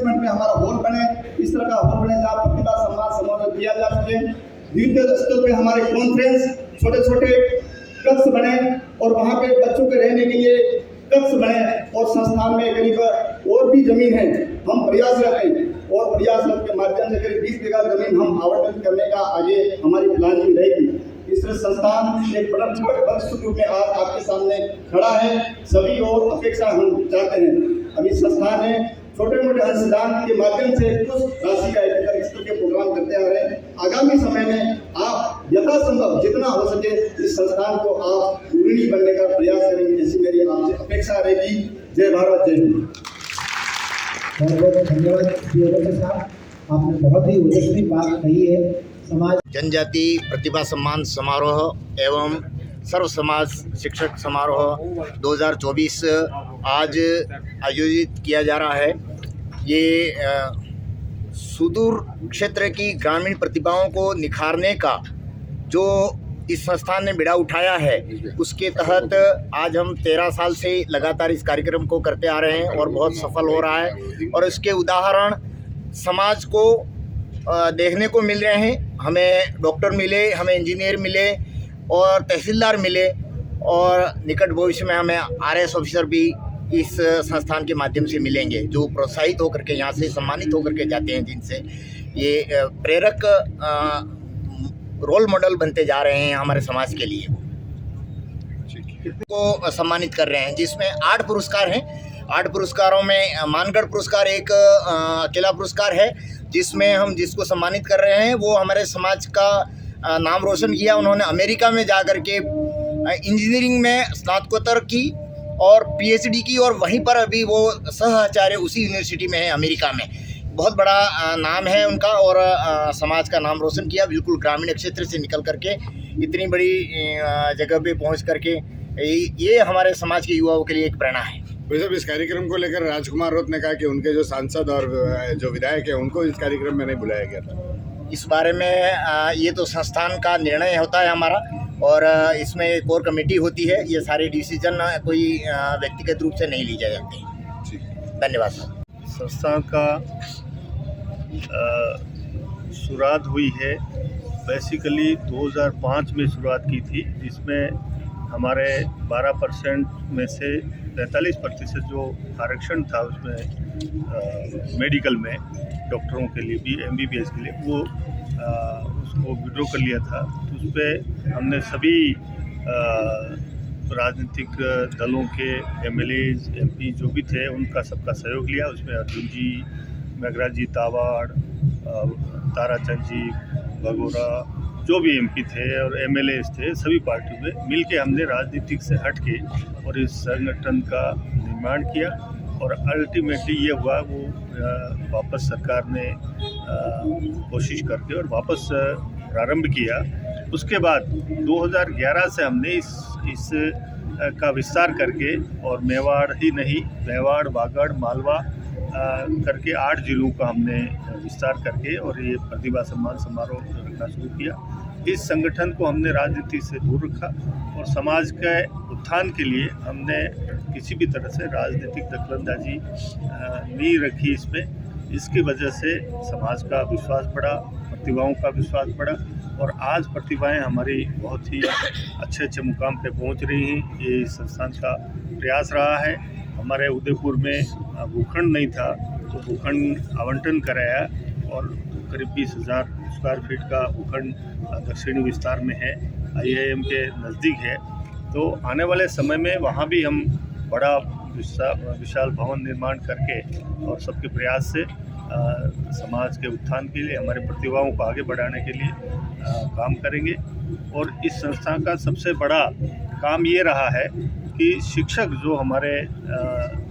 Basement में हमारा hall बने, इस तरह का हॉल बने जहाँ प्रतिभा सम्मान समारोह किया जा सके। द्वितीय स्तर पे हमारे कॉन्फ्रेंस छोटे छोटे कक्ष बने और वहाँ पे बच्चों के रहने के लिए कक्ष बने और संस्थान में करीब और भी जमीन है, हम प्रयासरत हैं और प्रयासरत के माध्यम से करीब 20 बीघा जमीन हम आवंटन करने का आगे हमारी प्लानिंग रहेगी। इस तरह संस्थान एक बड़ा भविष्य रूप में आज आपके सामने खड़ा है। सभी और अपेक्षा हम चाहते हैं अभी संस्थान है छोटे मोटे अंशदान के माध्यम से कुछ राशि का एकत्र इस तरह के प्रोग्राम करते आ रहे हैं। आगामी समय में आप यथासंभव जितना हो सके इस संस्थान को आप ऋणी बनने का प्रयास करेंगे, ऐसी मेरी आपसे अपेक्षा रहेगी। जय भारत, जय हिंद। बहुत बहुत धन्यवाद साहब, आपने बहुत ही उद्देश्य बात कही है। समाज जनजाति प्रतिभा सम्मान समारोह एवं सर्व समाज शिक्षक समारोह 2024 आज आयोजित किया जा रहा है। ये सुदूर क्षेत्र की ग्रामीण प्रतिभाओं को निखारने का जो इस संस्थान ने बिड़ा उठाया है, उसके तहत आज हम 13 साल से लगातार इस कार्यक्रम को करते आ रहे हैं और बहुत सफल हो रहा है। और इसके उदाहरण समाज को देखने को मिल रहे हैं। हमें डॉक्टर मिले, हमें इंजीनियर मिले और तहसीलदार मिले और निकट भविष्य में हमें RS ऑफिसर भी इस संस्थान के माध्यम से मिलेंगे, जो प्रोत्साहित होकर के यहाँ से सम्मानित होकर के जाते हैं, जिनसे ये प्रेरक रोल मॉडल बनते जा रहे हैं हमारे समाज के लिए। को सम्मानित कर रहे हैं, जिसमें 8 पुरस्कार हैं। 8 पुरस्कारों में मानगढ़ पुरस्कार एक अकेला पुरस्कार है, जिसमें हम जिसको सम्मानित कर रहे हैं वो हमारे समाज का नाम रोशन किया। उन्होंने अमेरिका में जा कर के इंजीनियरिंग में स्नातकोत्तर की और PhD की और वहीं पर अभी वो सह-आचार्य उसी यूनिवर्सिटी में है अमेरिका में। बहुत बड़ा नाम है उनका और समाज का नाम रोशन किया। बिल्कुल ग्रामीण क्षेत्र से निकल करके इतनी बड़ी जगह पे पहुंच करके ये हमारे समाज के युवाओं के लिए एक प्रेरणा है। वैसे इस कार्यक्रम को लेकर राजकुमार रोत ने कहा कि उनके जो सांसद और जो विधायक है उनको इस कार्यक्रम में नहीं बुलाया गया था। इस बारे में ये तो संस्थान का निर्णय होता है हमारा, और इसमें एक कोर कमेटी होती है। ये सारे डिसीजन कोई व्यक्तिगत रूप से नहीं लिए जाते हैं। धन्यवाद सर। संस्थान का शुरुआत हुई है बेसिकली 2005 में शुरुआत की थी, जिसमें हमारे 12% में से 45% जो आरक्षण था उसमें मेडिकल में डॉक्टरों के लिए भी MBBS के लिए वो उसको विड्रॉ कर लिया था। तो उस पर हमने सभी राजनीतिक दलों के MLAs MP जो भी थे उनका सबका सहयोग लिया। उसमें अर्जुन जी, मेघराज जी तावाड़, ताराचंद जी, भगोरा, जो भी MP थे और MLAs थे, सभी पार्टियों में मिलके हमने राजनीतिक से हट के और इस संगठन का निर्माण किया। और अल्टीमेटली ये हुआ वो वापस सरकार ने कोशिश करके और वापस प्रारंभ किया। उसके बाद 2011 से हमने इस का विस्तार करके और मेवाड़ ही नहीं, मेवाड़, वागड़, मालवा करके 8 जिलों का हमने विस्तार करके और ये प्रतिभा सम्मान समारोह रखना शुरू किया। इस संगठन को हमने राजनीति से दूर रखा और समाज के उत्थान के लिए हमने किसी भी तरह से राजनीतिक दखलंदाजी नहीं रखी इसमें। इसकी वजह से समाज का विश्वास बढ़ा, प्रतिभाओं का विश्वास बढ़ा और आज प्रतिभाएं हमारी बहुत ही अच्छे मुकाम पे पहुंच रही हैं। ये इस संस्थान का प्रयास रहा है। हमारे उदयपुर में भूखंड नहीं था तो भूखंड आवंटन कराया और करीब 20,000 स्क्वायर फीट का भूखंड दक्षिणी विस्तार में है, IIM के नज़दीक है। तो आने वाले समय में वहाँ भी हम बड़ा विशाल भवन निर्माण करके और सबके प्रयास से समाज के उत्थान के लिए, हमारे प्रतिभाओं को आगे बढ़ाने के लिए काम करेंगे। और इस संस्था का सबसे बड़ा काम ये रहा है कि शिक्षक जो हमारे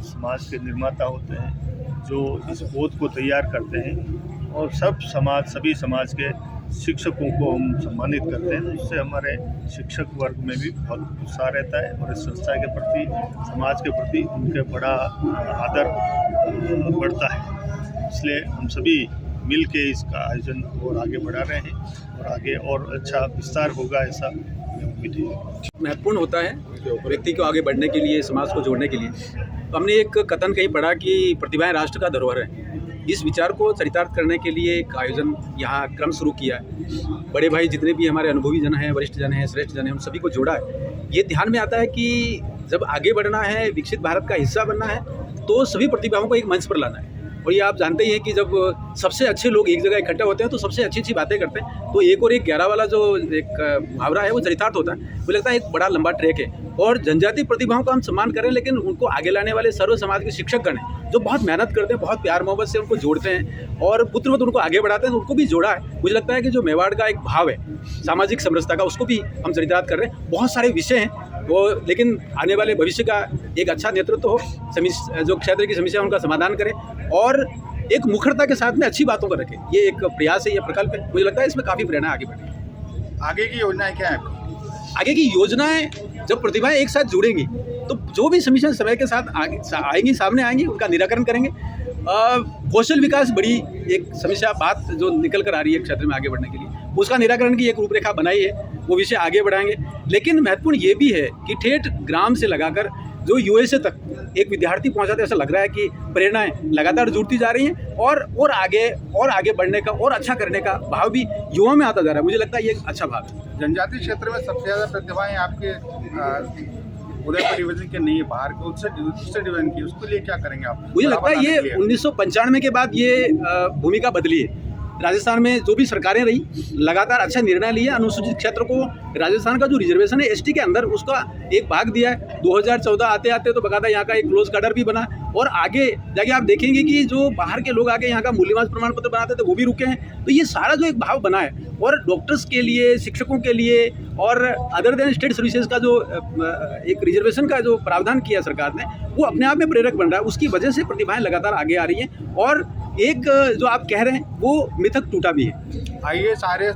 समाज के निर्माता होते हैं, जो इस बोध को तैयार करते हैं और सभी समाज के शिक्षकों को हम सम्मानित करते हैं, उससे हमारे शिक्षक वर्ग में भी बहुत उत्साह रहता है और इस संस्था के प्रति, समाज के प्रति उनके बड़ा आदर बढ़ता है। इसलिए हम सभी मिल के इसका आयोजन और आगे बढ़ा रहे हैं और आगे और अच्छा विस्तार होगा, ऐसा उम्मीद है। महत्वपूर्ण होता है व्यक्ति को आगे बढ़ने के लिए, समाज को जोड़ने के लिए। तो हमने एक कथन कहीं पढ़ा कि प्रतिभाएं राष्ट्र का धरोहर है। इस विचार को चरितार्थ करने के लिए एक आयोजन यहाँ क्रम शुरू किया है। बड़े भाई जितने भी हमारे अनुभवी जन हैं, वरिष्ठ जन हैं, श्रेष्ठ जन हैं, उन सभी को जोड़ा है। ये ध्यान में आता है कि जब आगे बढ़ना है, विकसित भारत का हिस्सा बनना है, तो सभी प्रतिभाओं को एक मंच पर लाना है। और ये आप जानते ही हैं कि जब सबसे अच्छे लोग एक जगह इकट्ठा होते हैं तो सबसे अच्छी अच्छी बातें करते हैं। तो 1 और 1 11 वाला जो एक मुहावरा है वो चरितार्थ होता है। मुझे लगता है एक बड़ा लंबा ट्रैक है और जनजातीय प्रतिभाओं का हम सम्मान करें, लेकिन उनको आगे लाने वाले सर्व समाज के शिक्षकगण हैं जो बहुत मेहनत करते हैं, बहुत प्यार मोहब्बत से उनको जोड़ते हैं और पुत्रवत उनको आगे बढ़ाते हैं, तो उनको भी जोड़ा है। मुझे लगता है कि जो मेवाड़ का एक भाव है सामाजिक समरसता का, उसको भी हम चरितार्थ कर रहे हैं। बहुत सारे विषय हैं वो, लेकिन आने वाले भविष्य का एक अच्छा नेतृत्व हो, जो क्षेत्र की समस्या उनका समाधान करे और एक मुखरता के साथ में अच्छी बातों को रखे। ये एक प्रयास है, ये प्रकल्प है। मुझे लगता है इसमें काफ़ी प्रेरणा आगे बढ़ेगी। आगे की योजनाएं क्या है? आगे की योजनाएं, जब प्रतिभाएं एक साथ जुड़ेंगी तो जो भी समस्या समय के साथ आएंगी, सामने आएंगी, उनका निराकरण करेंगे। कौशल विकास बड़ी एक समस्या बात जो निकल कर आ रही है क्षेत्र में आगे बढ़ने के लिए, उसका निराकरण की एक रूपरेखा बनाई है, वो विषय आगे बढ़ाएंगे। लेकिन महत्वपूर्ण ये भी है कि ठेठ ग्राम से लगाकर जो यूएसए तक एक विद्यार्थी पहुंचाते, ऐसा लग रहा है कि प्रेरणाएं लगातार जुड़ती जा रही हैं और आगे बढ़ने का और अच्छा करने का भाव भी युवाओं में आता जा रहा है। मुझे लगता है ये एक अच्छा भाव है। जनजातीय क्षेत्र में सबसे ज़्यादा प्रतिभाएं आपके उदयपुर डिवीजन के नहीं है, बाहर के दूसरे डिवीजन की, उसके लिए क्या करेंगे आप? मुझे लगता है ये 1995 के बाद ये भूमिका बदली है। राजस्थान में जो भी सरकारें रही, लगातार अच्छा निर्णय लिया। अनुसूचित क्षेत्र को राजस्थान का जो रिजर्वेशन है एसटी के अंदर, उसका एक भाग दिया है। 2014 आते आते तो बकायदा यहाँ का एक क्लोज कार्डर भी बना और आगे जाके आप देखेंगे कि जो बाहर के लोग आके यहाँ का मूल्यवान प्रमाण पत्र बनाते थे वो भी रुके हैं। तो ये सारा जो एक भाव बना है और डॉक्टर्स के लिए, शिक्षकों के लिए और अदर देन स्टेट सर्विसेज का जो एक रिजर्वेशन का जो प्रावधान किया सरकार ने, वो अपने आप में प्रेरक बन रहा है। उसकी वजह से प्रतिभाएं लगातार आगे आ रही हैं और एक जो आप कह रहे हैं वो मिथक टूटा भी है। आइए, सारे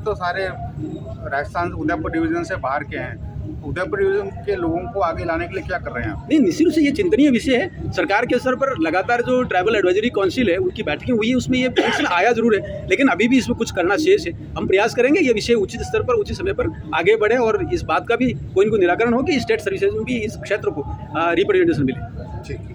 राजस्थान उदयपुर डिवीजन से बाहर के हैं, उदयपुर डिवीजन के लोगों को आगे लाने के लिए क्या कर रहे हैं आप? नहीं, निश्चित रूप से ये चिंतनीय विषय है। सरकार के स्तर पर लगातार जो ट्राइबल एडवाइजरी काउंसिल है उनकी बैठकें हुई है, उसमें ये फैसला आया जरूर है, लेकिन अभी भी इसमें कुछ करना शेष है। हम प्रयास करेंगे ये विषय उचित स्तर पर, उचित समय पर आगे बढ़े और इस बात का भी कोई न कोई निराकरण हो कि स्टेट सर्विसेज में भी इस क्षेत्र को रिप्रेजेंटेशन मिले। ठीक है।